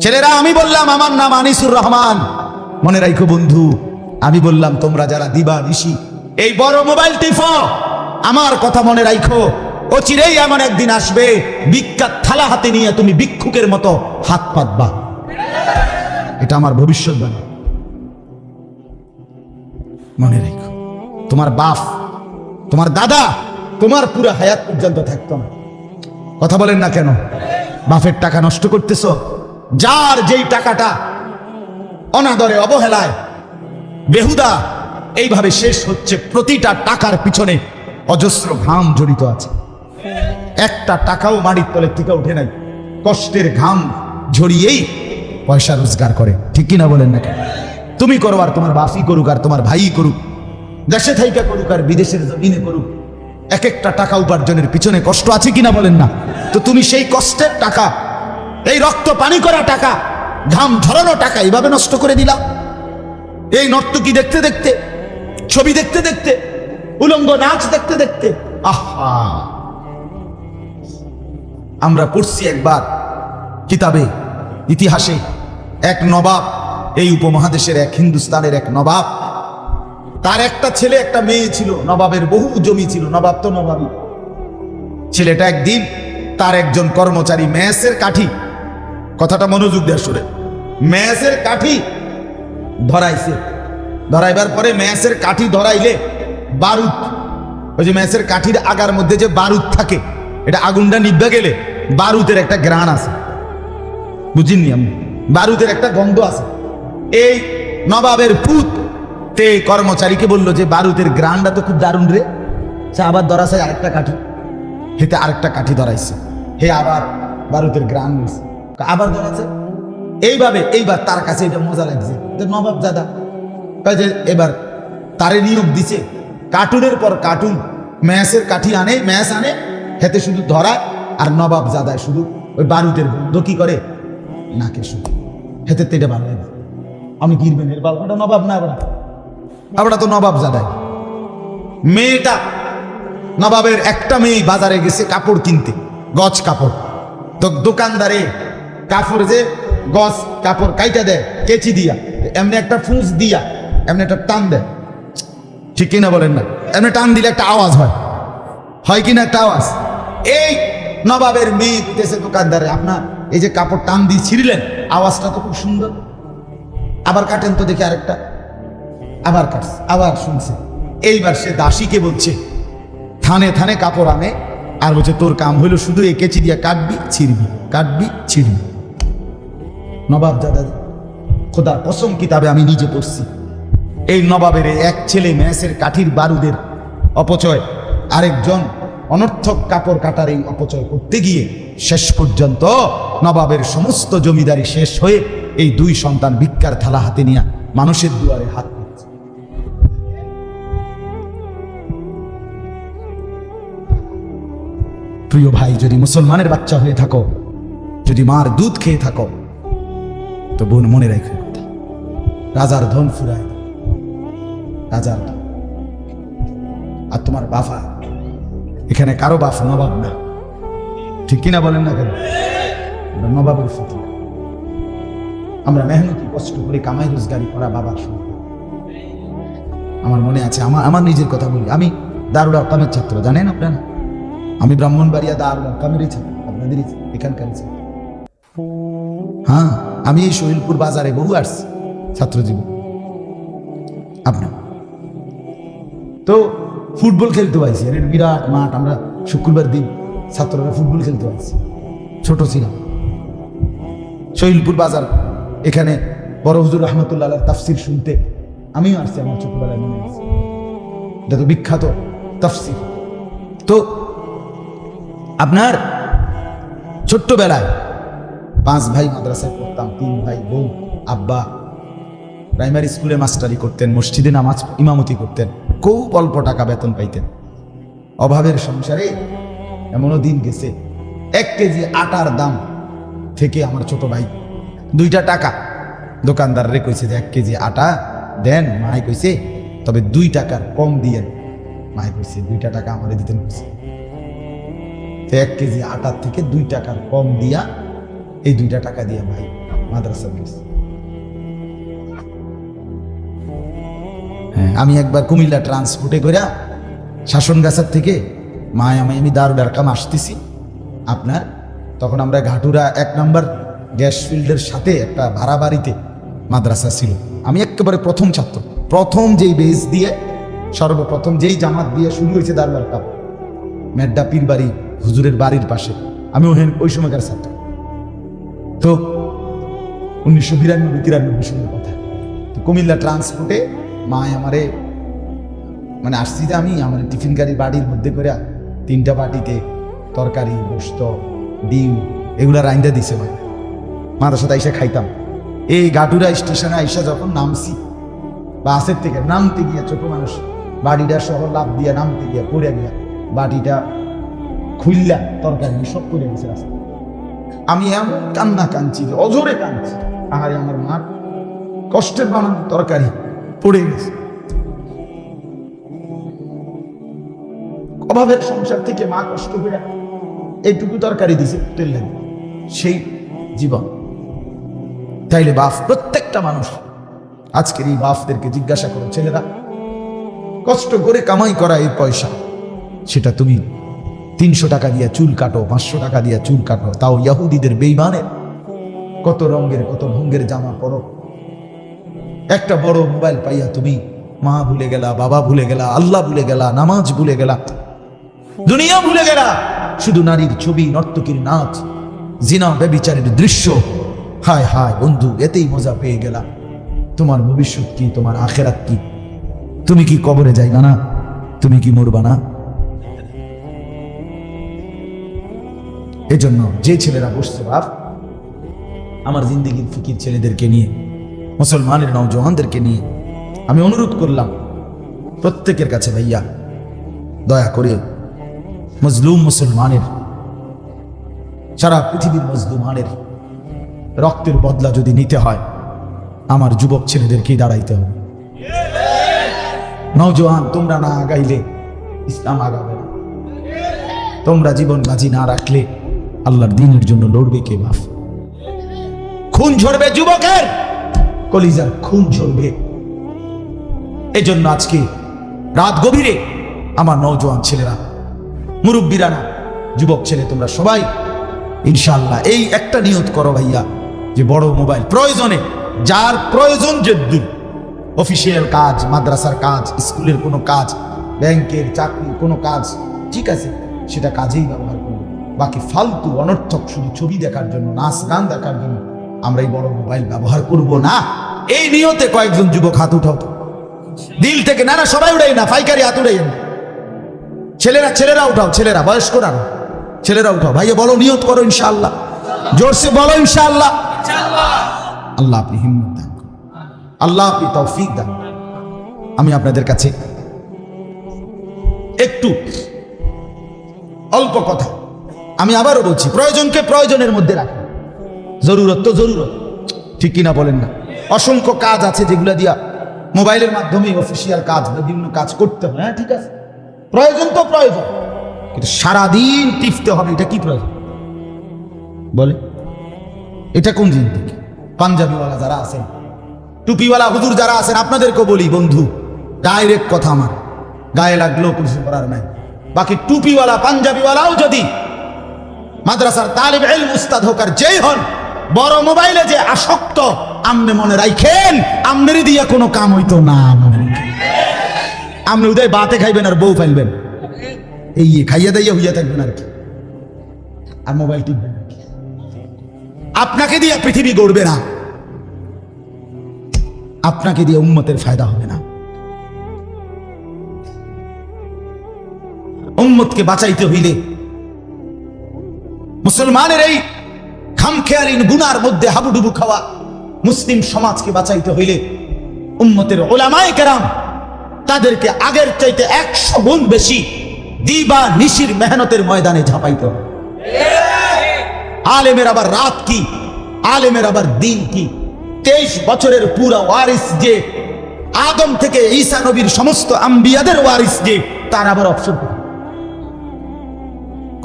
ছেলেরা, আমি বললাম আমার নাম আনিসুর রহমান, মনে রাখো বন্ধু, আমি বললাম তোমরা যারা দিবা নিশি এই বড় মোবাইল টিপো, আমার কথা মনে রাখো, ও চিরেই এমন একদিন আসবে ভিক্ষার থালা হাতে নিয়ে তুমি ভিক্ষুকের মতো হাত পাতবা। এটা আমার ভবিষ্যৎবাণী, মনে রেখো। তোমার বাপ, তোমার দাদা, তোমার পুরো হায়াত পর্যন্ত থাকতো না। কথা বলেন না কেন? বাপের টাকা নষ্ট করতেছ, যার যেই টাকাটা অনাদরে অবহেলায় বেহুদা এইভাবে শেষ হচ্ছে। প্রতিটা টাকার পিছনে অজস্র ঘাম জড়িত আছে। একটা টাকাও মাটির তলের থেকে উঠে নাই, কষ্টের ঘাম ঝরিয়েই পয়সা রোজগার করে। ঠিক কিনা বলেন না কেন? তুমি করো আর তোমার বাপই করুক আর তোমার ভাই করুক, দেশে থাইকা করুক আর বিদেশের জমিনে করুক, এক একটা টাকা উপার্জনের পিছনে কষ্ট আছে কিনা বলেন না? তো তুমি সেই কষ্টের টাকা, এই রক্ত পানি করা টাকা, ঘাম ঝরানো টাকা এইভাবে নষ্ট করে দিলা। এই নর্তকী দেখতে দেখতে, ছবি দেখতে দেখতে, উলঙ্গ নাচ দেখতে দেখতে। আহা, আমরা পড়ছি একবার কিতাবে, ইতিহাসে, এক নবাব, এই উপমহাদেশের এক হিন্দুস্তানের এক নবাব, তার একটা ছেলে একটা মেয়ে ছিল। নবাবের বহু জমি ছিল, নবাব তো নবাবই। ছেলেটা একদিন তার একজন কর্মচারী মেসের কাঠি, কথাটা মনোযোগ দিয়ে শুনে, মেসের কাঠি ধরাইছে। ধরাইবার পরে মেসের কাঠি ধরাইলে বারুদ, ওই যে মেসের কাঠির আগার মধ্যে যে বারুদ থাকে, এটা আগুনটা নিভে গেলে বারুদের একটা গ্রান আছে, বুঝিনি আমি, বারুদের একটা গন্ধ আছে। এই নবাবের পুত তে কর্মচারীকে বললো যে বারুদের গ্রানটা তো খুব দারুণ রে, সে আবার ধরাছে আরেকটা কাঠি, হেতে আরেকটা কাঠি ধরাইছে, হে আবার বারুদের গ্রান নিয়েছে, আবার ধরাছে। এইবার তার কাছে এটা মজা লাগছে, নবাব দাদা যে এবার তারে নিয়োগ দিছে, কার্টুনের পর কার্টুন ম্যাসের কাঠি আনে, ম্যাস আনে, হেতে শুধু ধরায়, আর নবাব জাদায় শুধু ওই বারুদের গন্ধ কি করে নাকে শুধু, হেতে তেটে ভালো লাগে। আমি গিরবেন এর বালটা নবাব না, আমরা তো নবাব জাদাই। মেয়েটা, নবাবের একটা মেয়ে বাজারে গেছে কাপড় কিনতে, গজ কাপড়, তো দোকানদারে কাপড় যে গজ কাপড় কাইটা দেয় কেচি দিয়া, এমনি একটা ফুঁস দিয়া এমনি একটা টান দেয়, ঠিক কিনা বলেন না? এমনি টান দিলে একটা আওয়াজ হয় কিনা একটা আওয়াজ। এই নবাবের মেয়ে দিতেছে দোকানদারে, আপনার এই যে কাপড় টান দিয়ে ছিঁড়লেন, আওয়াজটা তো খুব সুন্দর, আবার কাটেন তো দেখি আরেকটা, আবার কাটছে, আবার শুনছে। এইবার সে দাসীকে বলছে, থানে থানে কাপড় আনে, আর বলছে তোর কাম হইলো শুধু এই কেচি দিয়া কাটবি ছিড়বি, কাটবি ছিড়বি। নবাব দাদা, খোদার কসম কিতাবে আমি নিজে পড়ছি, এই নবাবের এক ছেলে ম্যাসের কাঠির বারুদের অপচয়, আরেকজন অনর্থক কাপড় কাটার এই অপচয় করতে গিয়ে শেষ পর্যন্ত নবাবের সমস্ত জমিদারি শেষ হয়ে এই দুই সন্তান ভিক্ষার থালা হাতে নিয়ে মানুষের দুয়ারে হাত দিচ্ছে। প্রিয় ভাই, যদি মুসলমানের বাচ্চা হয়ে থাকো, যদি মার দুধ খেয়ে থাকো, তো বোন মনে রেখো, রাজার ধন ফুরায়, রাজার ধন। আর তোমার বাফা, এখানে কারো বাপ নবাব না, ঠিক কিনা বলেন না কেন? নবাবের ফুটি, আমরা মেহনতি কষ্ট করে কামাই রোজগারি করা বাবার সন্তান। আমার মনে আছে, আমার নিজের কথা বলি, আমি দারুল আরকামের ছাত্র, জানেন আপনারা? আমি ব্রাহ্মণবাড়িয়া দারুল আরকামেরই ছাত্র, আপনাদেরই এখানকার ছাত্র। হ্যাঁ, আমি এই শহীদপুর বাজারে বহু আসছি ছাত্র জীবন। আপনার তো ফুটবল খেলতে পাইছি, এর বিরাট মাঠ, আমরা শুক্রবার দিন ছাত্ররা ফুটবল খেলতে পাইছি, ছোট ছিলাম। শহীদপুর বাজার, এখানে বড় হুজুর রহমতুল্লাহ তাফসির শুনতে আমিও আসছি, আমার ছোটবেলায় মনে আছে, এটা তো বিখ্যাত তাফসির। তো আপনার ছোট্টবেলায় 5 ভাই মাদ্রাসায় পড়তাম, 3 ভাই, বউ, আব্বা প্রাইমারি স্কুলে মাস্টারি করতেন, মসজিদে নামাজ ইমামতি করতেন, খুব অল্প টাকা বেতন পাইতেন। অভাবের সংসারে এমনও দিন গেছে, 1 কেজি আটার দাম থেকে আমার ছোট ভাই 2টা টাকা দোকানদাররে কইছে যে 1 কেজি আটা দেন, মাই কইছে তবে 2 টাকার কম দিয়েন, মাই কইছে 2টা টাকা আমারে দিতেন কইছে। 1 কেজি আটার থেকে 2 টাকার কম দিয়া এই 2টা টাকা দিয়ে ভাই মাদ্রাসা ফিস। হ্যাঁ, আমি একবার কুমিল্লা ট্রান্সপোর্টে করে শাসনগাছার থেকে আমি দারুল আরকাম আসতেছি আপনার, তখন আমরা ঘাটুরা 1 নম্বর গ্যাস ফিল্ডের সাথে একটা ভাড়া বাড়িতে মাদ্রাসা ছিল। আমি একেবারে প্রথম ছাত্র, প্রথম যেই বেস দিয়ে সর্বপ্রথম যেই জামাত দিয়ে শুরু হয়েছে দারুল আরকাম, মেড্ডা পীর বাড়ি হুজুরের বাড়ির পাশে, আমি ওই সময়কার ছাত্র। তো 1992-93 সালের কথা। তো কুমিল্লা ট্রান্সপোর্টে আমারে মানে আসছি যে আমি আমার টিফিন গাড়ি বাড়ির মধ্যে করে 3টা বাটিতে তরকারি, গোশত, ডিম এগুলা রাইন্দা দিছে ভাই। মাদ্রাসাতে এসে খাইতাম। এই গাটুরা স্টেশনে আইসা যখন নামছি, বাসের থেকে নামতে গিয়ে ছোট মানুষ বাড়িটা সহ লাভ দিয়ে নামতে গিয়ে পড়ে গিয়া বাটিটা খুললা তরকারি সব করে গেছে রাস্তা। আমি এমন কান্না কাঁদছি, অজরে কাঁদছি, আহারে আমার মার কষ্টের বানানো তরকারি পড়ে গেছে। অভাবের সংসার থেকে মা কষ্ট করে এইটুকু তরকারি দিছে তেল লাগে, সেই জীবন। তাইলে বাপ, প্রত্যেকটা মানুষ আজকের এই বাপদেরকে জিজ্ঞাসা করো, ছেলেরা কষ্ট করে কামাই করা এই পয়সা, সেটা তুমি 300 টাকা দিয়ে চুল কাটো, 500 টাকা দিয়ে চুল কাটো, তাও ইহুদিদের বেঈমানের কত রঙের কত ভঙ্গের জামা পরো। একটা বড় মোবাইল পাইয়া তুমি মা ভুলে গেলা, বাবা ভুলে গেলা, আল্লাহ ভুলে গেলা, নামাজ ভুলে গেলা, দুনিয়া ভুলে গেলা, শুধু নারীর ছবি, নর্তকীর নাচ, জিনা ব্যভিচারের দৃশ্য। হায় হায় বন্ধু, এতেই মজা পেয়ে গেলা। তোমার ভবিষ্যৎ কি? তোমার আখেরাত কি? তুমি কি কবরে যাইবা না? তুমি কি মরবা না? এজন্য যে ছেলেরা বসছে বাপ, আমার জিন্দেগির ফিকির ছেলেদেরকে নিয়ে, মুসলমানের নওজওয়ানদেরকে নিয়ে আমি অনুরোধ করলাম প্রত্যেকের কাছে, ভাইয়া দয়া করে মজলুম মুসলমানের, সারা পৃথিবীর মজলুমানের রক্তের বদলা যদি নিতে হয়, আমার যুবক ছেলেদেরকেই দাঁড়াইতে হবে। নওজওয়ান, তোমরা না আগাইলে ইসলাম আগাবে না। তোমরা জীবন বাজি না রাখলে আল্লাহর দ্বীনের জন্য লড়বে কে বাপ? খুন ঝরবে যুবকের, কলিজার খুন ঝরবে। এজন্য আজকে রাত গভীরে আমার নওজওয়ান ছেলেরা, মুরব্বীরা না, যুবক ছেলে, তোমরা সবাই ইনশাআল্লাহ এই একটা নিয়ত করো ভাইয়া, যে বড় মোবাইল প্রয়োজনে, যার প্রয়োজন যেদূর, অফিসিয়াল কাজ, মাদ্রাসার কাজ, স্কুলের কোনো কাজ, ব্যাংকের চাকরির কোনো কাজ, ঠিক আছে, সেটা কাজেই ব্যবহার করবো। বাকি ফালতু অনর্থক শুধু ছবি দেখার জন্য, নাচ গান দেখার জন্য আমরা এই বড় মোবাইল ব্যবহার করব না। এই নিয়তে কয়েকজন যুবক হাত উঠাও তো দিল থেকে। না না, সবাই উঠাই না, পাইকারি হাত উঠাই না। ছেলেরা উঠাও, ছেলেরা, বয়স্করা না, ছেলেরা উঠাও। ভাইয়া বলো, নিয়ত করো ইনশাআল্লাহ, জোরসে বলো ইনশাআল্লাহ। আল্লাহ আপনি হিম্মত দান করুন, আল্লাহ আপনি তৌফিক দান। আমি আপনাদের কাছে একটু অল্প কথা, আমি আবারও বলছি, প্রয়োজনকে প্রয়োজনের মধ্যে রাখুন, জরুরত তো জরুরত, ঠিক কিনা বলেন না? অসংখ্য কাজ আছে যেগুলো দিয়া মোবাইলের মাধ্যমে অফিসিয়াল কাজ, বিভিন্ন কাজ করতে হবে, হ্যাঁ ঠিক আছে, প্রয়োজন তো প্রয়োজন, কিন্তু সারাদিন টিপতে হবে, এটা কি প্রয়োজন বলে? এটা কোন দিন থেকে? পাঞ্জাবিওয়ালা যারা আছেন, টুপিওয়ালা হুজুর যারা আছেন, আপনাদেরকেও বলি বন্ধু, ডাইরেক্ট কথা, আমার গায়ে লাগলেও কিছু করার নাই। বাকি টুপিওয়ালা পাঞ্জাবিওয়ালাও যদি মাদ্রাসার তালিব ইলম উস্তাদ হোক আর যেই হন, বড় মোবাইলে যে আসক্ত, আমনে মনে রাখেন, আমনেরই দিয়া কোনো কাম হইতো না। আপনি উদয় বাতে খাইবেন আর বউ ফেলবেন, এই খাইয়া দাইয়া হইয়া থাকবেন আর কি, আর মোবাইল টিপবেন। আপনাকে দিয়ে পৃথিবী গড়বে না, আপনাকে দিয়ে উম্মতের ফায়দা হবে না। উম্মতকে বাঁচাইতে হইলে, মুসলমানের এই খামখেয়ালিন গুনার মধ্যে হাবুডুবু খাওয়া মুসলিম সমাজকে বাঁচাইতে হইলে উম্মতের উলামায়ে কেরাম তাদেরকে আগের চাইতে 100 গুণ বেশি দিবা নিশির মেহনতের ময়দানে ঝাঁপাইতে হবে। আলেমের আবার রাত কি, আলেমের আবার দিন কি? 23 বছরের পুরা ওয়ারিস যে, আদম থেকে ঈসা নবীর সমস্ত আম্বিয়াদের ওয়ারিস যে, তার আবার অবসর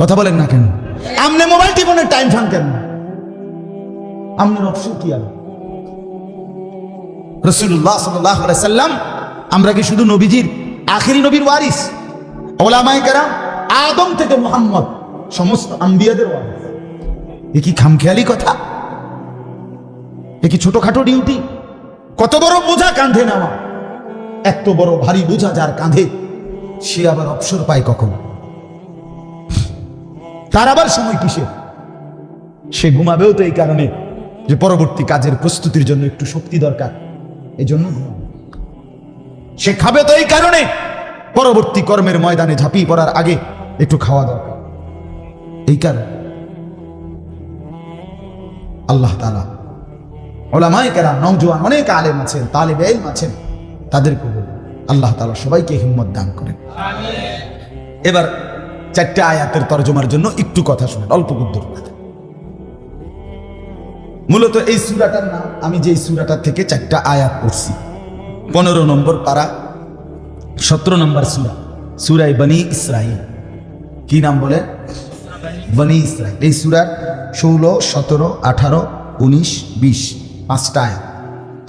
কথা বলেন না কেন? আমনে মোবাইল টিপনের টাইম ফান কেন? আপনার অপশন কি আলো? রাসূলুল্লাহ সাল্লাল্লাহু আলাইহি সাল্লাম, আমরা কি শুধু নবীজির আখিরি নবীর ওয়ারিস? ওলামায়ে কেরাম আদম থেকে মুহাম্মদ সমস্ত আম্বিয়াদের ওয়ারিস। এ কি খামখেয়ালি কথা? এ কি ছোটখাটো ডিউটি? কত বড় বোঝা কাঁধে নেওয়া, এত বড় ভারী বোঝা যার কাঁধে, সে আবার অবসর পায় কখন? তার আবার সময় কিসের? সে ঘুমাবেও তো এই কারণে যে পরবর্তী কাজের প্রস্তুতির জন্য একটু শক্তি দরকার, এই জন্য ঘুমাবে। সে খাবে তো এই কারণে পরবর্তী কর্মের ময়দানে ঝাঁপিয়ে পড়ার আগে একটু খাওয়া দরকার, এই কারণে। আল্লাহ তাআলা উলামায়ে কেরাম, নওজোয়ান অনেক আলেম আছেন, তালেবে ইলম আছেন, তাদেরকে আল্লাহ তাআলা সবাইকে হিম্মত দান করেন। এবার চারটা আয়াতের তরজমার জন্য একটু কথা শুনেন, অল্প গুদ্দুর কথা। মূলত এই সূরাটার নাম, আমি যে সূরাটা থেকে চারটা আয়াত পড়ছি, 15 নম্বর পারা, 17 নম্বর সূরা, সূরা বনী ইসরাঈল। কি নাম বলে? বনী ইসরাঈল। এই সূরার 16, 17, 18, 19, 20 পাঁচটা আয়াত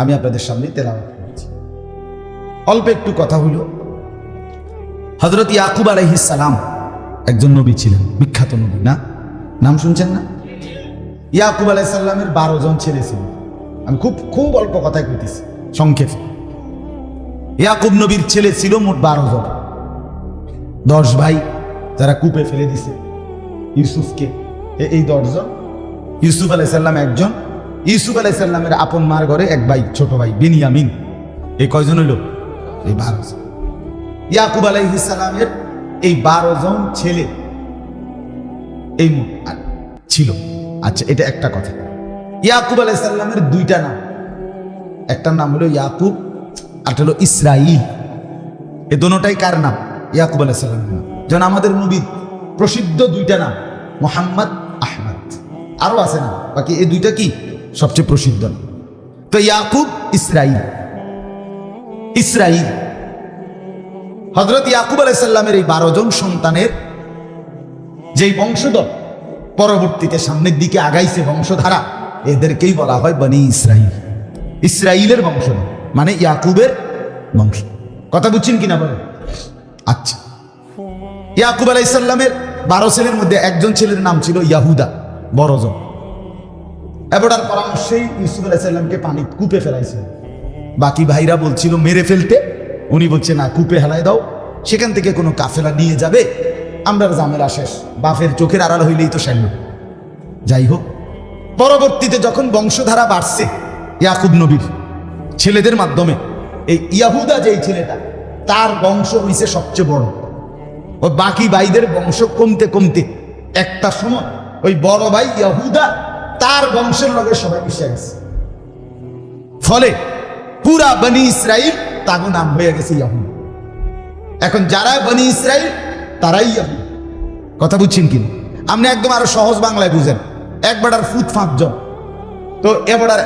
আমি আপনাদের সামনে তেলাওয়াত করেছি। অল্প একটু কথা হইল। হযরত ইয়াকুব আলাইহিস সালাম একজন নবী ছিলেন, বিখ্যাত নবী, না? নাম শুনছেন না? ইয়াকুব আলাইহিস সালামের 12 জন ছেলে ছিল। আমি খুব অল্প কথায় কইতেছি, সংক্ষেপে। ইয়াকুব নবীর ছেলে ছিল মোট 12 জন। 10 ভাই যারা কূপে ফেলে দিছে ইউসুফকে, এই 10 জন। ইউসুফ আলাইহিস সালাম একজন। ইউসুফ আলাইহিস সালামের আপন মার ঘরে এক ভাই, ছোট ভাই বিনিয়ামিন। এই কয়জন হইল? এই 12 জন। ইয়াকুব আলাইহিস সালামের এই 12 জন ছেলে এই ছিল। আচ্ছা, এটা একটা কথা। ইয়াকুব আলাইহিস সালামের 2টা নাম, একটা নাম হলো ইয়াকুব, আর হলো ইসরাইল। এই দুটোটাই কার নাম? ইয়াকুব আলাইহিস সালামের নাম। যেমন আমাদের নবীর প্রসিদ্ধ 2টা নাম, মুহাম্মদ, আহমদ, আরো আছে না, বাকি এই 2টা কি সবচেয়ে প্রসিদ্ধ নাম। তো ইয়াকুব, ইসরাইল। ইসরাইল হযরত ইয়াকুব আলাইহিস সালামের এই 12 জন সন্তানের যেই বংশধর পরবর্তীতে সামনের দিকে আগাইছে বংশধারা, এদেরকেই বলা হয় বনী ইসরাইল। ইসরাইলের বংশধর মানে ইয়াকুবের বংশ। কথা বুঝছেন কিনা বলেন? আচ্ছা, ইয়াকুব আলাইহিস সালামের 12 ছেলের মধ্যে একজন ছেলের নাম ছিল ইয়াহুদা, বড় জন। এবারটার পরামর্শেই ইউসুফ আলাইহিস সালামকে পানি কূপে ফেলাইছে। বাকি ভাইরা বলছিল মেরে ফেলতে, উনি বলছে না, কূপে হেলায় দাও, সেখান থেকে কোনো কাফেলা নিয়ে যাবে, আমরা ঝামেলা শেষ, বাপের চোখের আড়াল হইলেই তো সাইল। যাই হোক, পরবর্তীতে যখন বংশধারা বাড়ছে ইয়াকুব নবীর ছেলেদের মাধ্যমে, এই ইয়াহুদা যেই ছেলেটা, তার বংশ হইছে সবচেয়ে বড়। ও বাকি ভাইদের বংশ কমতে কমতে একটা সময় ওই বড় ভাই ইয়াহুদা তার বংশের লগে সবাই মিশে গেছে। ফলে পুরা বনী ইসরাইল তাগো নাম হয়ে গেছে ইয়াহুদ। এখন যারা বনী ইসরাইল তারাই ইয়াহুদ। কথা বুঝছেন কিনা? আপনি একদম আরো সহজ বাংলায় বুঝেন। এক বেটার ফুট 5 জন, তো এবারে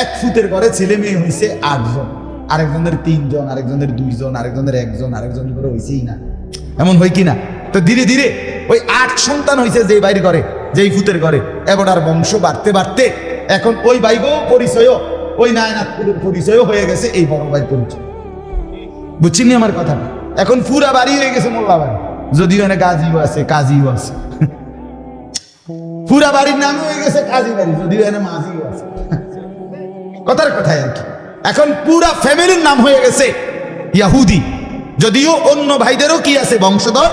1 ফুটের ঘরে ছেলে মেয়ে হয়েছে 8 জন, আরেকজনের 3 জন, আরেকজনের 2 জন, আরেকজনের 1 জন, আরেকজনের ঘরে হয়েছেই না। এমন হয় কিনা? তো ধীরে ধীরে ওই 8 সন্তান হয়েছে যেই বাইরে ঘরে, যেই ফুতের ঘরে, এবারে বংশ বাড়তে বাড়তে এখন ওই ভাইগো পরিচয়ও, ওই নায়নাথপুরের পরিচয়ও হয়ে গেছে এই বড় ভাই পরিচয়। বুঝছেন আমার কথা? এখন পুরা বাড়ি হয়ে গেছে মোল্লা বাড়ি, যদিও এনে গাজিও আছে, কাজীও আছে। পুরা বাড়ির নাম হয়ে গেছে কাজী বাড়ি, যদিও এনে মাঝিও আছে। কথার কথায় আর কি, এখন পুরা ফ্যামিলির নাম হয়ে গেছে ইয়াহুদি। যদিও অন্য ভাইদেরও কি আছে, বংশধর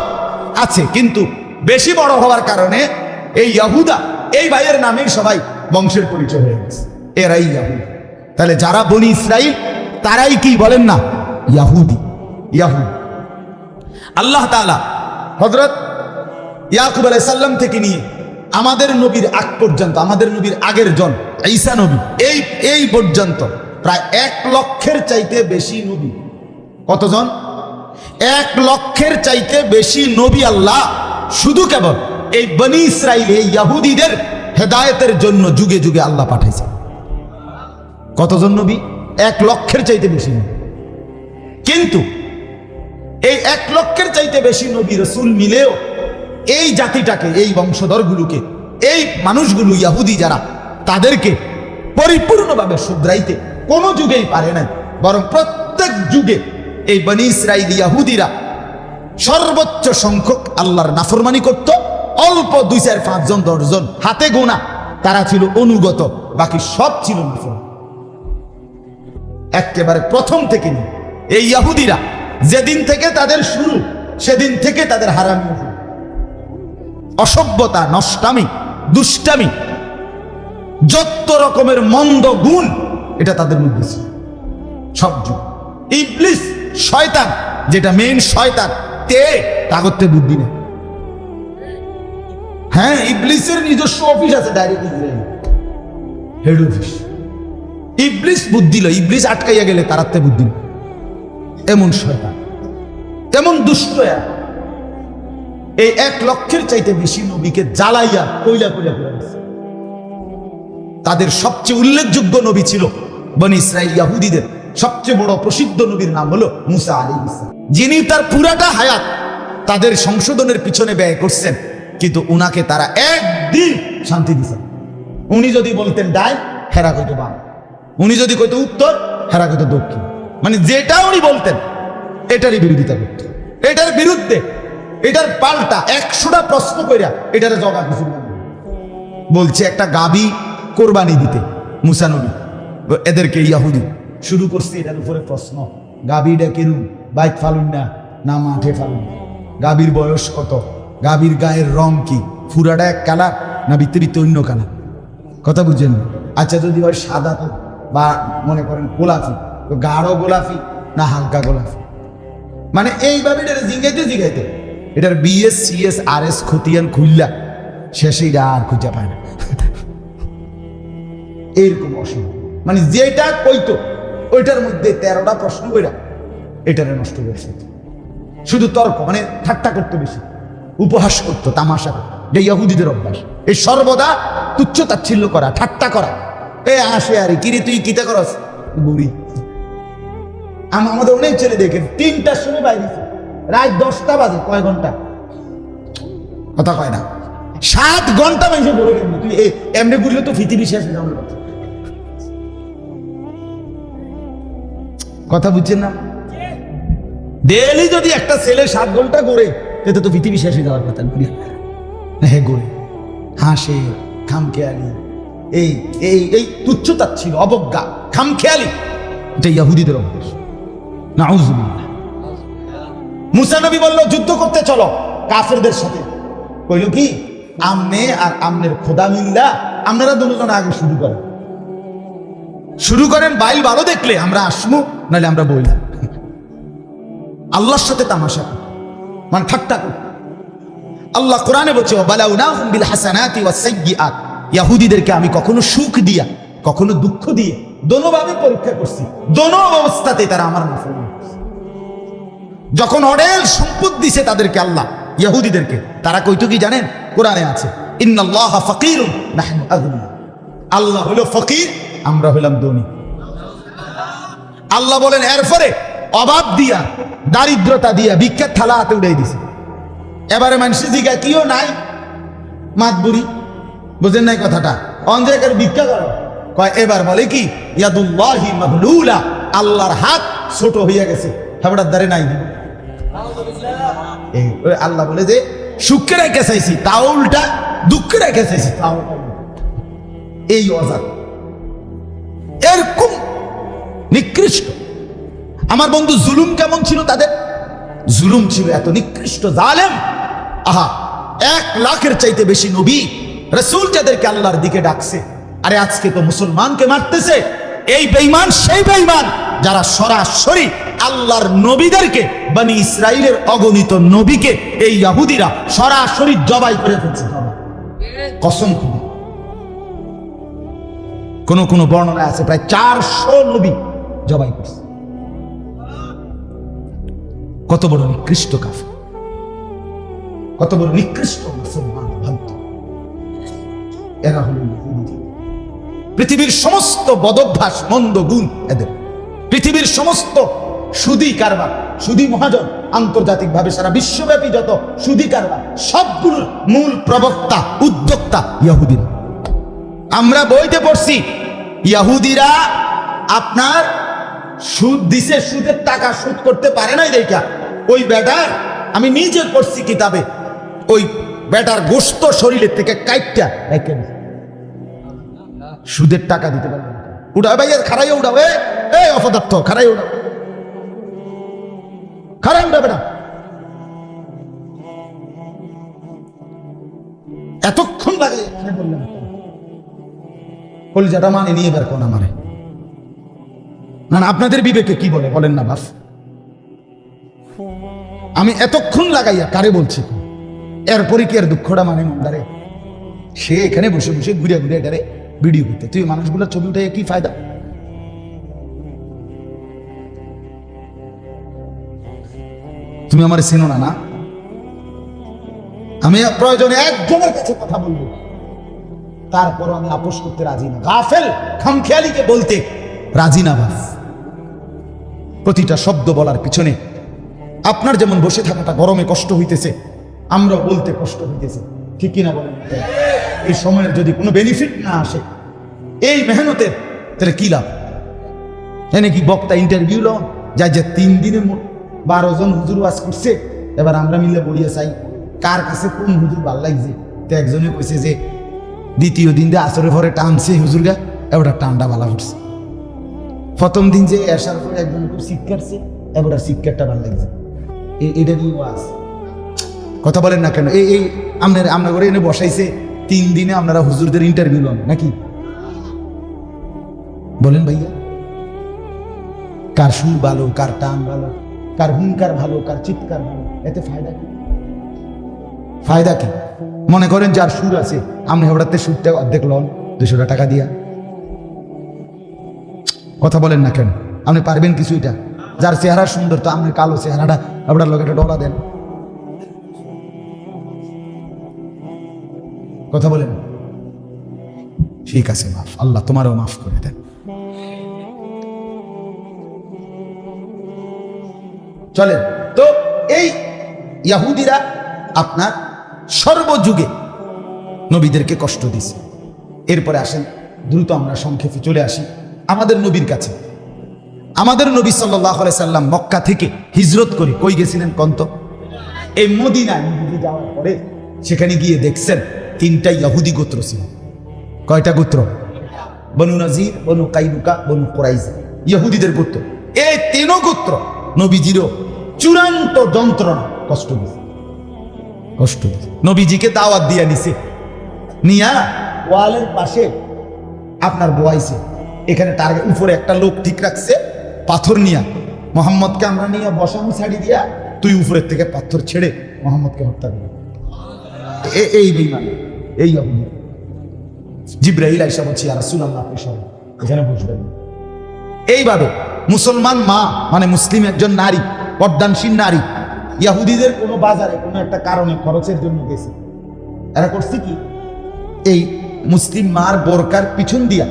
আছে, কিন্তু বেশি বড় হওয়ার কারণে এই ইয়াহুদা, এই ভাইয়ের নামেই সবাই বংশের পরিচয় হয়ে গেছে, এরাই ইয়াহুদি। তাহলে যারা বনী ইসরাইল তারাই কি বলেন না? ইয়াহুদি। ইয়াহুদ। আল্লাহ তাআলা হযরত ইয়াকুব আলাইহিস সালাম থেকে নিয়ে আমাদের নবীর আগ পর্যন্ত, আমাদের নবীর আগের জন ঈসা নবী, এই পর্যন্ত প্রায় 1 লক্ষের চাইতে বেশি নবী। কতজন? 1 লক্ষের চাইতে বেশি নবী আল্লাহ শুধু কেবল এই বনী ইসরাইল, এই ইয়াহুদীদের হেদায়েতের জন্য যুগে যুগে আল্লাহ পাঠাইছে। কতজন নবী? 1 লক্ষের চাইতে বেশি নবী। কিন্তু এই 1 লক্ষের চাইতে বেশি নবী রাসূল মিলেও এই জাতিটাকে, এই বংশধরগুলোকে, এই মানুষগুলো ইয়াহুদি যারা, তাদেরকে পরিপূর্ণভাবে শুধরাইতে কোনো যুগেই পারে নাই, বরং প্রত্যেক যুগে এই বনি ইসরাইল ইহুদিরা সর্বোচ্চ সংখ্যক আল্লাহর নাফরমানি করত। অল্প 2, 4, 5 জন 10 জন হাতে গোনা তারা ছিল অনুগত, বাকি সব ছিল নাফরমান। একেবারে প্রথম থেকে নিয়ে এই ইহুদিরা যেদিন থেকে তাদের শুরু, সেদিন থেকে তাদের হারামি, অসভ্যতা, নষ্টামি, দুষ্টামি, যত রকমের মন্দ গুণ এটা তাদের মধ্যে ছিল সব যুগ। ইবলিস শয়তান, যেটা মেইন শয়তান, তা করতে বুদ্ধি নেই। হ্যাঁ, ইবলিসের নিজস্ব অফিস আছে, ডাইরেক্ট ইসরায়েল হেড অফিস। ইবলিস বুদ্ধি লয়, ইবলিস আটকাইয়া গেলে তারাতে বুদ্ধি নেই। এমন শয়তান, এমন দুষ্ট। এই 1 লক্ষের চাইতে বেশি নবীকে জ্বালাইয়া কইলা কইলা করে দিয়েছে। তাদের সবচেয়ে উল্লেখযোগ্য নবী ছিল বনি ইসরাইল ইহুদিদের সবচেয়ে বড় প্রসিদ্ধ নবীর নাম হলো মুসা আলাইহিস সালাম, যিনি তার পুরাটা হায়াত তাদের সংশোধনের পিছনে ব্যয় করছেন, কিন্তু উনাকে তারা একদিন শান্তি দিচ্ছেন। উনি যদি বলতেন ডাইন, হেরা কইতো বাম। উনি যদি কইতো উত্তর, হেরা কইতো দক্ষিণ। মানে যেটা উনি বলতেন এটারই বিরোধিতা করত, এটার বিরুদ্ধে, এটার পাল্টা 100টা প্রশ্ন কইরা এটারে জগা কিছু বলছে। একটা গাবি কোরবানি দিতে মুসা নবী এদেরকে ইহুদি শুরু করছে এটার উপরে প্রশ্ন, গাবিটা কিরুম, বাইক ফালুন না মাঠে ফালুন, গাবির বয়স কত, গাবির গায়ের রং কি, ফুরাটা এক কালার না ভিতরিত অন্য কালার, কথা বুঝছেন? আচ্ছা, যদি হয় সাদা তো, বা মনে করেন গোলাপি, তো গাঢ় গোলাপি না হালকা গোলাপি। মানে এইভাবে এটা জিগাইতে এটার BS CS RS খতিয়ান খুললা শেষে এটা আর খুঁজে পায় না। এইরকম অসুবিধা, মানে যেটা কইতো ওইটার মধ্যে 13টা প্রশ্ন কইরা এটারে নষ্ট করেছে। শুধু তর্ক, মানে ঠাট্টা করতো বেশি, উপহাস করতো, তামাশা করতো। যে ইহুদিদের অভ্যাস, এই সর্বদা তুচ্ছ তাচ্ছিল্য করা, ঠাট্টা করা। আসে আরে কিরে তুই কিতা করস বুড়ি। আমাদের অনেক ছেলে দেখেন 3টার সময় বাইরে, রাত 10টা বাজে, কয় ঘন্টা কথা কয় না, 7 ঘন্টা বাইরে বলে গেল তুই এমনি বুঝলে তো পৃথিবী শেষ হয়ে যাবে। কথা বুঝছেন না? ডেলি যদি একটা ছেলে 7 ঘন্টা ঘুরে, এতে তো পৃথিবী শেষ হয়ে যাওয়ার কথা। হ্যাঁ, ঘুরে, হাসে, খামখেয়ালি, এই এই এই তুচ্ছতা ছিল, অবজ্ঞা, খামখেয়ালি, এটা ইহুদিদের অভ্যাস। নাউজুবিল্লাহ। মুসা নবী বলল যুদ্ধ করতে চলো কাফেরদের সাথে। কইল কি, আমনে আর আমনের খোদা মিল্লা আপনারা দুজন আগে শুরু করেন, বাইল ভালো দেখলে আমরা আসমু, নাহলে আমরা বইলাম। আল্লাহর সাথে তামাশা, মানে ঠাট্টা করি। আল্লাহ কোরআনে বলছে, বালাউনাহুম বিল হাসানাতি ওয়াস সাইয়্যাত, ইহুদিদেরকে আমি কখনো সুখ দিয়া কখনো দুঃখ দিয়ে দোনোভাবে পরীক্ষা করছি, দোনো অবস্থাতে তারা আমার নাফরমানি করছে। যখন অঢেল সম্পদ দিছে তাদেরকে আল্লাহ ইহুদিদেরকে, তারা কইতো কি জানেন? কোরআনে আছে, ইন্নাল্লাহা ফাকিরুন নাহনু আগনিয়া, আল্লাহ হলো ফকির, আমরা হইলাম ধনী। আল্লাহ বলেন এরপরে অভাব দিয়া, দারিদ্রতা দিয়া ভিক্ষার থালা হাতে উড়াই দিছে। এবারে মানুষ জিগা কিও নাই, মাতবুরি, বুঝেন নাই কথাটা? অঞ্জেকার ভিক্ষা করো, কয় এবার বলে কি, ইয়াদুল্লাহি মাগলুলা, আল্লাহর হাত ছোট হইয়া গেছে, হেবড়ার দ্বারে নাই। আল্লাহ বলে যে সুখে রেখে চাইছি, তাও উল্টা, দুঃখে রেখে চাইছি তাও। এই অজাত, এরকম নিকৃষ্ট। আমার বন্ধু জুলুম কেমন ছিল তাদের? জুলুম ছিল এত নিকৃষ্ট, জালেম। আহা, 1 লাখের চাইতে বেশি নবী রাসূল যাদেরকে আল্লাহর দিকে ডাকছে, আরে আজকে তো মুসলমানকে মারতেছে। এই বেঈমান সেই বেঈমান যারা সরাসরি আল্লাহর নবীদেরকে, বনি ইসরাইলের অগণিত নবীকে এই ইহুদিরা সরাসরি জবাই করে ফেলছে। কসম খুবই, কোন বর্ণনা আছে প্রায় 400 নবী জবাই করছে। কত বড় নিকৃষ্ট কাফের, কত বড় নিকৃষ্ট মুসলমান ভাবত। এরা হল ইহুদি। পৃথিবীর সমস্ত বদভ্যাস, মন্দ গুণ এদের। পৃথিবীর সমস্ত সুদী কারবার, সুদী মহাজন, আন্তর্জাতিক ভাবে সারা বিশ্বব্যাপী যত সুদী কারবার, সবগুলোর মূল প্রবক্তা, উদ্যোক্তা ইহুদিরা। আমরা বইতে পড়ছি ইহুদিরা আপনার সুদ দিছে, সুদের টাকা সুদ করতে পারে নাই দেখা ওই বেটার, আমি নিজে পড়ছি কিতাবে, ওই বেটার গোশত শরীরের থেকে কাইটটা রেখে দিছে। সুদের টাকা দিতে পারবে না। উঠা ভাই, খারাই উঠাও, এই অপদার্থ, খারাই উঠাও, খারাই উঠা বেটা। এতক্ষণ লাগে বললাম কলিজাটা মানে নিয়ে বের কোন আমারে না, আপনাদের বিবেকে কি বলে বলেন না বাস। আমি এতক্ষণ লাগাইয়া কারে বলছি, এরপরে কি আর দুঃখটা মানে মন্দারে? সে এখানে বসে বসে ঘুরে ঘুরে এটারে ভিডিও করতে, তুই মানুষগুলোর ছবি উঠে কি ফায়দা? তুমি আমার চেনো না, না? আমি প্রয়োজনে একজনের কাছে কথা বলবো, তারপর আমি আপোষ করতে রাজি না। গাফেল খামখেয়ালিকে বলতে রাজি না বাস। প্রতিটা শব্দ বলার পিছনে আপনার যেমন বসে থাকাটা গরমে কষ্ট হইতেছে, আমরা বলতে কষ্ট হইতেছে, ঠিক কিনা বলেন? এই সময়ের যদি কোনো বেনিফিট না আসে এই মেহনতের, তাহলে কি লাভ? এনে কি বক্তা ইন্টারভিউ লন যাই যে 3 দিনে 12 জন হুজুর ওয়াজ করছে, এবার আমরা মিলে বলিয়ে চাই কার কাছে কোন হুজুর ভাল লাগছে। তো একজনে কইছে যে দ্বিতীয় দিন যে আসরের পরে টানছে হুজুর গা, এবার টানটা ভালো করছে। প্রথম দিন যে আসার পরে একজন খুব শিক্ষারছে, এবার শিক্ষারটা ভালো লাগছে। এটা দিয়ে ওয়াজ কথা বলেন না কেন? এই আমরা করে এনে বসাইছে 3 দিনে আপনারা হুজুরদের ইন্টারভিউ লন নাকি? বলেন ভাইয়া, কার সুর ভালো, কার টান ভালো, কার হুঙ্কার ভালো, কার চিৎকার ভালো, এতে ফায়দা কি? ফায়দা কি? মনে করেন যার সুর আছে, আপনি হঠাৎ সুরটা অর্ধেক লন 200 টাকা দিয়া। কথা বলেন না কেন? আপনি পারবেন কিছু? এটা যার চেহারা সুন্দর, তো আপনি কালো চেহারাটা আপনার লোক একটা ডলা দেন। কথা বলেন। ঠিক আছে, মাফ, আল্লাহ তোমারও মাফ করে দেন। চলেন তো, এই ইহুদিরা আপনার সর্বযুগে নবীদেরকে কষ্ট দিছে। এরপরে আসেন দ্রুত আমরা সংক্ষেপে চলে আসি আমাদের নবীর কাছে। আমাদের নবী সাল্লাল্লাহু আলাইহি সাল্লাম মক্কা থেকে হিজরত করে কই গেছিলেন কন্ত? এই মদিনায় যাওয়ার পরে সেখানে গিয়ে দেখছেন 3টা ইহুদি গোত্র ছিল। কয়টা গোত্র? বনু নাজির, বনু কাইনুকা, বনু কুরাইজা, ইহুদিদের গোত্র। এই 3 গোত্র নবীজিরও চূড়ান্ত যন্ত্রণা কষ্ট দিয়েছে, কষ্ট দিয়েছে। নবীজিকে দাওয়াত দিয়া নিছে, নিয়া ওয়ালের পাশে আপনার বয়াইছে। এখানে তার উপরে একটা লোক ঠিক রাখছে পাথর নিয়া, মোহাম্মদকে আমরা নিয়ে বসানো ছাড়ি দিয়া তুই উপরের থেকে পাথর ছেড়ে মোহাম্মদকে হত্যা করবি। এই বেঈমান, এই ইহুদি। জিবরাইল আইসা বলছি ইয়া রাসূলুল্লাহ, আপনি সব এখানে বসবেন। এইভাবে মুসলমান মা মানে মুসলিম একজন নারী, পর্দানশীল নারী, ইহুদিদের কোনো বাজারে কোনো একটা কারণে খরচের জন্য গেছে। এরা করছে কি, এই মুসলিম মার বোরকার পিছন দিয়া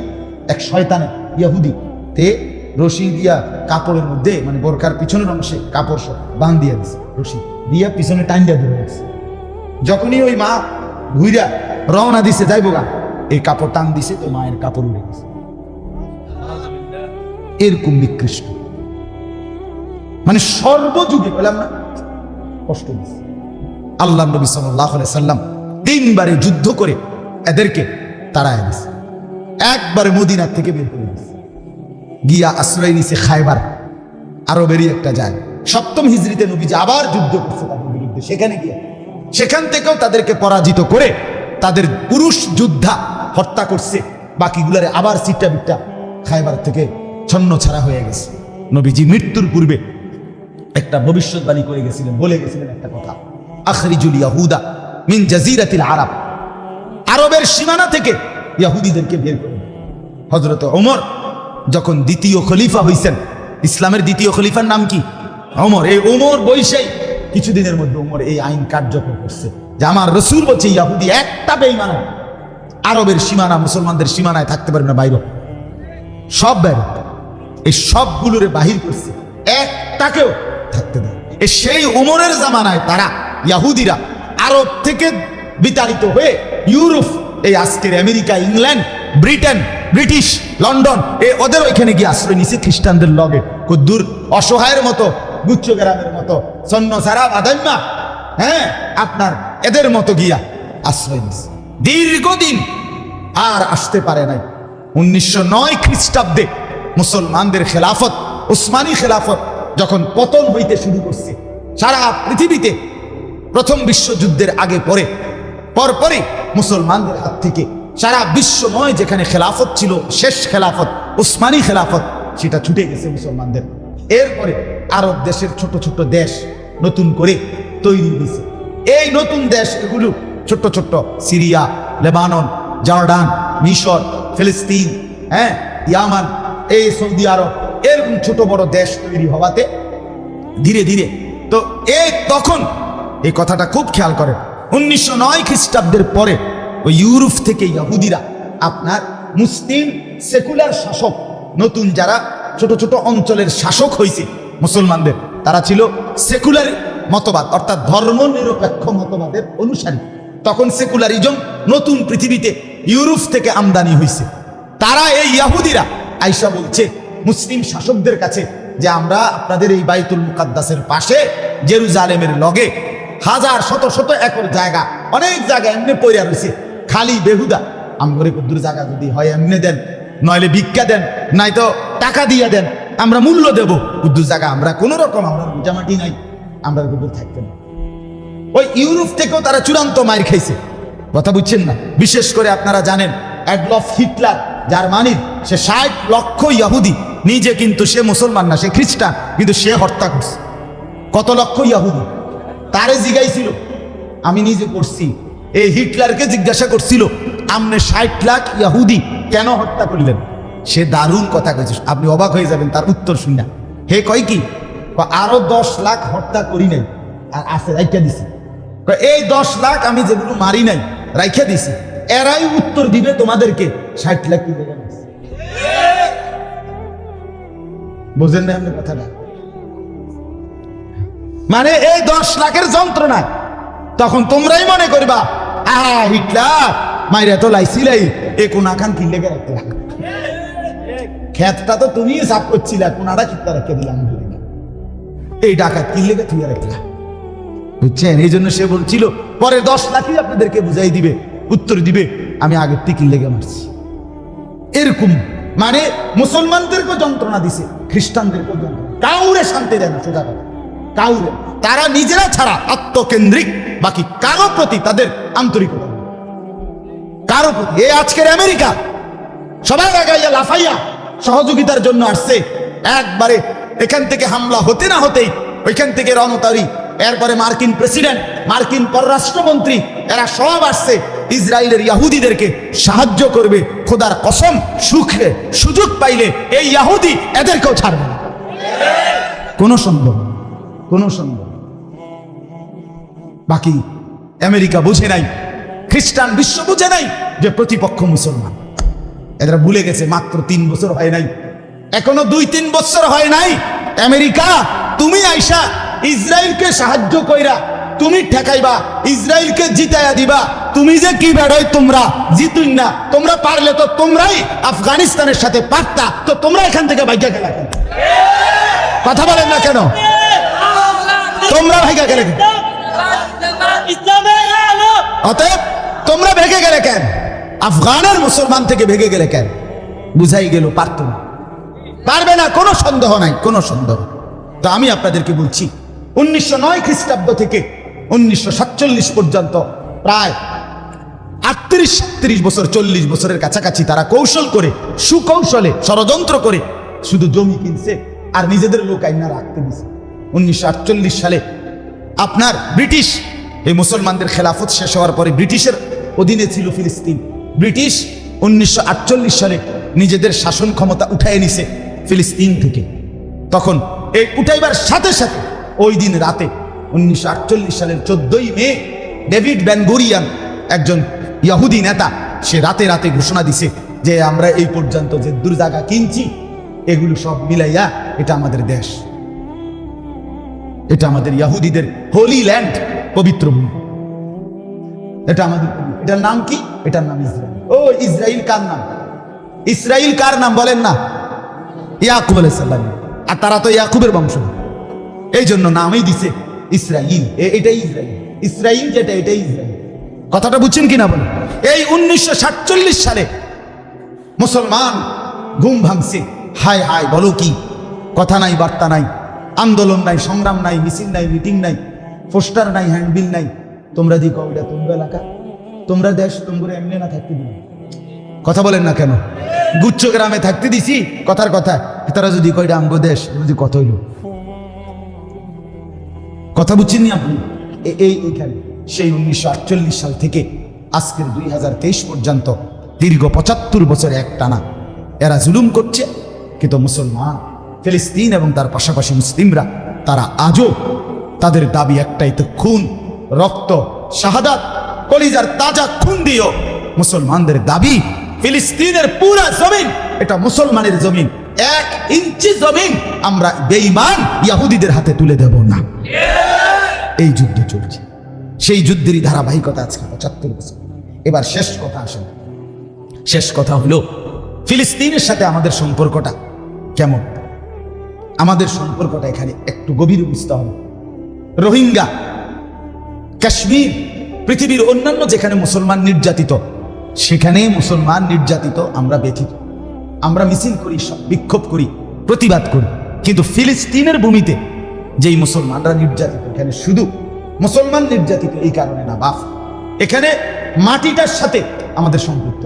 এক শয়তানে ইহুদি তে রশি দিয়া কাপড়ের মধ্যে, মানে বোরকার পিছনের অংশে কাপড় বাঁধ দিয়া দিছে, রশি দিয়া পিছনে টাইন দিয়া ধরে গেছে। যখনই ওই মা ঘুইরা রওনা দিছে যাইব গা, এই কাপড় টান দিছে, তো মায়ের কাপড় উড়ে গেছে। এরকম নিকৃষ্ট, মানে সর্বযুগে বললাম না কষ্ট দিছে। আল্লাহ নবী সাল্লাল্লাহু আলাইহি সাল্লাম 3 বারে যুদ্ধ করে এদেরকে তাড়ায় দিছে, একবারে মদিনা থেকে বের করে দিছে, গিয়া আশ্রয় নিছে খায়বার, আরবেরই একটা জায়গা। 7ম হিজরিতে নবীজি আবার যুদ্ধ করছে তাদের বিরুদ্ধে, সেখানে গিয়া সেখান থেকেও তাদেরকে পরাজিত করে তাদের পুরুষ যোদ্ধা হত্যা করছে, বাকিগুলারে আবার সিটটা বিটটা খায়বার থেকে ছন্ন ছাড়া হয়ে গেছে। নবীজি মৃত্যুর পূর্বে একটা ভবিষ্যৎবাণী করে গেছিলেন, বলে গেছিলেন একটা কথা, আখরিজুল ইয়াহুদা মিন জাজিরাতিল আরব, আরবের সীমানা থেকে ইহুদিদেরকে বের করে। হযরত ওমর যখন 2য় খলিফা হইছেন, ইসলামের 2য় খলিফার নাম কি? ওমর। এই ওমর বৈশাই কিছুদিনের মধ্যে ওমর এই আইন কার্যকর করছে যে আমার রাসূল বলছে ইহুদি একটা বেঈমান আরবের সীমানা, মুসলমানদের সীমানায় থাকতে পারবে না, বাইরে সব বাইরে, এই সবগুলোরে বাহির করছে, একটাকেও থাকতে দেয়। সেই ওমরের জামানায় তারা ইহুদিরা আরব থেকে বিতাড়িত হয়ে ইউরোপ, এই আজকের America, England, Britain, British, London ওদের ওইখানে গিয়ে আশ্রয় নিছে খ্রিস্টানদের লগে। কদ্দুর অসহায়ের মতো, গুচ্ছ গ্রামের মতো, সন্ন সারা বাদাইমা, হ্যাঁ আপনার এদের মতো গিয়া আশ্রয় নিছে দীর্ঘদিন। আর আসতে পারে নাই। 1909 খ্রিস্টাব্দে মুসলমানদের খেলাফত, উসমানী খেলাফত যখন পতন হইতে শুরু করছে সারা পৃথিবীতে, প্রথম বিশ্বযুদ্ধের আগে পরে পরপরই মুসলমানদের হাত থেকে সারা বিশ্বময় যেখানে খেলাফত ছিল, শেষ খেলাফত উসমানী খেলাফত, সেটা ছুটে গেছে মুসলমানদের। এরপরে আরব দেশের ছোট ছোট দেশ নতুন করে তৈরি হয়েছে। এই নতুন দেশ এগুলো ছোট্ট ছোট্ট সিরিয়া, লেবানন, জর্ডান, মিশর, ফিলিস্তিন, হ্যাঁ ইয়ামান, এই সৌদি আরব, এরকম ছোট বড় দেশ তৈরি হওয়াতে ধীরে ধীরে তো তখন এই কথাটা খুব খেয়াল করেন, 1909 খ্রিস্টাব্দের পরে ওই ইউরোপ থেকে ইহুদিরা আপনার মুসলিম সেকুলার শাসক, নতুন যারা ছোট ছোট অঞ্চলের শাসক হয়েছে মুসলমানদের, তারা ছিল সেকুলার মতবাদ অর্থাৎ ধর্ম নিরপেক্ষ মতবাদের অনুসারী। তখন সেকুলারিজম নতুন পৃথিবীতে ইউরোপ থেকে আমদানি হয়েছে। তারা এই ইহুদিরা আইসা বলছে মুসলিম শাসকদের কাছে যে আমরা আপনাদের এই বাইতুল মুকাদ্দাসের পাশে জেরুজালেমের লগে হাজার শত শত একর জায়গা, অনেক জায়গা এমনি পড়ে রয়েছে খালি বেহুদা, আমগরে কদ্দুর জায়গা যদি হয় এমনি দেন, নইলে ভিক্ষা দেন, নাই তো টাকা দিয়ে দেন, আমরা মূল্য দেব। কদ্দুর জায়গা আমরা কোন রকম, আমরা বুঝামাটি নাই, আমরা কদ্দুর থাকতে না। ওই ইউরোপ থেকেও তারা চূড়ান্ত মার খাইছে, কথা বুঝছেন না? বিশেষ করে আপনারা জানেন অ্যাডলফ হিটলার জার্মানির, সে 60 লক্ষ ইহুদি, নিজে কিন্তু সে মুসলমান না, সে খ্রিস্টান, কিন্তু সে হত্যা করছে কত লক্ষ ইহুদি। তারে জিগাইছিল, আমি নিজে করছি, এই হিটলারকে জিজ্ঞাসা করছিল আপনি 60 লাখ ইহুদি কেন হত্যা করলেন? সে দারুণ কথা কইছে, আপনি অবাক হয়ে যাবেন তার উত্তর শুনে। হে কয় কি, আরো 10 লাখ হত্যা করি নাই আর আছে রাইখা দিছি, এই 10 লাখ আমি যেগুলো মারি নাই রাইখা দিছি, এরাই উত্তর দিবে তোমাদেরকে 60 লাখ কি দেবেন। বুঝেন না আপনি কথাটা? মানে এই 10 লাখের যন্ত্রণা তখন তোমরাই মনে করবা হিটলার মাইরা তো লাইছিলাই, এ কোনা খান কিনলে গে রাখতে, ক্ষেতটা তো তুমি সাফ করছিলা, কোনাটা কিনতে রেখে দিলাম, এই ডাকাত কিনলে গে তুই রাখলা, বুঝছেন? এই জন্য সে বলছিল পরে 10 লাখই আপনাদেরকে বুঝাই দিবে, উত্তর দিবে আমি আগের থেকে লেগে মারছি। এরকম মানে মুসলমানদেরকে যন্ত্রণা দিছে, খ্রিস্টানদেরকে যন্ত্রণা, কাউরে শান্তি দেয় না, সোজা কথা কাউরে। তারা নিজেরা ছাড়া আত্মকেন্দ্রিক, বাকি কারো প্রতি তাদের আন্তরিকতা, কারো প্রতি। এই আজকের আমেরিকা সবাই আগাইয়া লাফাইয়া সহযোগিতার জন্য আসছে, একবারে এখান থেকে হামলা হতে না হতেই ওইখান থেকে রণতারি, এরপরে মার্কিন প্রেসিডেন্ট, মার্কিন পররাষ্ট্রমন্ত্রী, এরা সব আসছে ইসরায়েলের ইহুদিদেরকে সাহায্য করবে। খোদার কসম, সুখে সুযোগ পাইলে এই ইহুদি এদেরকেও ছাড়বে না, কোনো সন্দেহ, কোনো সন্দেহ। বাকি আমেরিকা বুঝে নাই, খ্রিস্টান বিশ্ব বুঝে নাই যে প্রতিপক্ষ মুসলমান। এরা ভুলে গেছে মাত্র 3 বছর হয় নাই, এখনো 2-3 বছর হয় নাই। আমেরিকা তুমি আইসা ইসরায়েলকে সাহায্য কইরা তুমি ঠেকাইবা, ইসরায়েলকে জিতাইয়া দিবা, তুমি যে কি বেড়াই তোমরা জিতুই না, তোমরা পারলে তো তোমরাই আফগানিস্তানের সাথে পারতা, তো তোমরা এখান থেকে ভাগ্যা গেলা কেন? কথা বলেন না কেন? তোমরা ভাগ্যা গেলে কেন? অতএব তোমরা ভেগে গেলে কেন? আফগানের মুসলমান থেকে ভেগে গেলে কেন? বুঝাই গেল পারত না, পারবে না, কোনো সন্দেহ নাই, কোনো সন্দেহ। তো আমি আপনাদেরকে বলছি 1909 খ্রিস্টাব্দ থেকে 1947 পর্যন্ত প্রায় 38-37 বছর, 40 বছরের কাছাকাছি তারা কৌশল করে, সুকৌশলে, ষড়যন্ত্র করে শুধু জমি কিনছে আর নিজেদের লোক আইনা রাখতে দিছে। 1948 সালে আপনার ব্রিটিশ এই মুসলমানদের খেলাফত শেষ হওয়ার পরে ব্রিটিশের অধীনে ছিল ফিলিস্তিন। ব্রিটিশ 1948 সালে নিজেদের শাসন ক্ষমতা উঠায় নিছে ফিলিস্তিন থেকে। তখন এই উঠাইবার সাথে সাথে ওই দিন রাতে 1948 সালের 14ই মে ডেভিড বেন গুরিয়ন, একজন ইহুদি নেতা, সে রাতে রাতে ঘোষণা দিছে যে আমরা এই পর্যন্ত যে দূর জায়গা কিনছি এগুলো সব মিলাইয়া এটা আমাদের দেশ, এটা আমাদের ইহুদিদের হোলি ল্যান্ড, পবিত্র ভূমি, এটা আমাদের। এটার নাম কি? এটার নাম ইসরায়েল। ও ইসরায়েল কার নাম? ইসরাইল কার নাম বলেন না? ইয়াকুব আলাইহিস সালাম। আর তারা তো ইয়াকুবের বংশ, এই জন্য নামই দিছে ইসরাইল। এটাই ইসরাইল, ইসরাইল যেটা এটাই ইসরাইল। কথাটা বুঝছেন কিনা বলেন? এই 1947 সালে মুসলমান ঘুম ভাঙছে। হায় হায়, বলো কি? কথা নাই, বার্তা নাই, আন্দোলন নাই, সংগ্রাম নাই, মিছিল নাই, মিটিং নাই, পোস্টার নাই, হ্যান্ডবিল নাই। তোমরা দি কওটা তোমরা এলাকা, তোমরা দেশ, তোমরা এমনি না থাকতে দিন। কথা বলেন না কেন? গুচ্ছ গ্রামে থাকতে দিছি, কথার কথা। তারা যদি কয়টা আমগো দেশ, যদি কত হইল? কথা বুঝছেন নি আপনি? এইখানে সেই 1948 সাল থেকে আজকের 2023 পর্যন্ত দীর্ঘ 75 বছর এক টানা এরা জুলুম করছে। কিন্তু মুসলমান, ফিলিস্তিন এবং তার পাশাপাশি মুসলিমরা, তারা আজও তাদের দাবি একটাই, তো খুন, রক্ত, শাহাদাত, কলিজার তাজা খুন দিও। মুসলমানদের দাবি ফিলিস্তিনের পুরা জমিন এটা মুসলমানের জমিন, 1 ইঞ্চি জমিন আমরা বেঈমান ইহুদিদের হাতে তুলে দেব না। এই যুদ্ধ চলছে, সেই যুদ্ধেরই ধারাবাহিকতা আজকে 75 বছর। এবার শেষ কথা আসেন, শেষ কথা হলো ফিলিস্তিনের সাথে আমাদের সম্পর্কটা কেমন? আমাদের সম্পর্কটা এখানে একটু গভীর বুঝতে হবে। রোহিঙ্গা, কাশ্মীর, পৃথিবীর অন্যান্য যেখানে মুসলমান নির্যাতিত, সেখানে মুসলমান নির্যাতিত আমরা ব্যথিত। আমরা মিছিল করি, বিক্ষোভ করি, প্রতিবাদ করি। কিন্তু ফিলিস্তিনের ভূমিতে যেই মুসলমানরা নির্যাতিত, এখানে শুধু মুসলমান নির্যাতিত এই কারণে না, বাপ, এখানে মাটিটার সাথে আমাদের সম্পৃক্ত।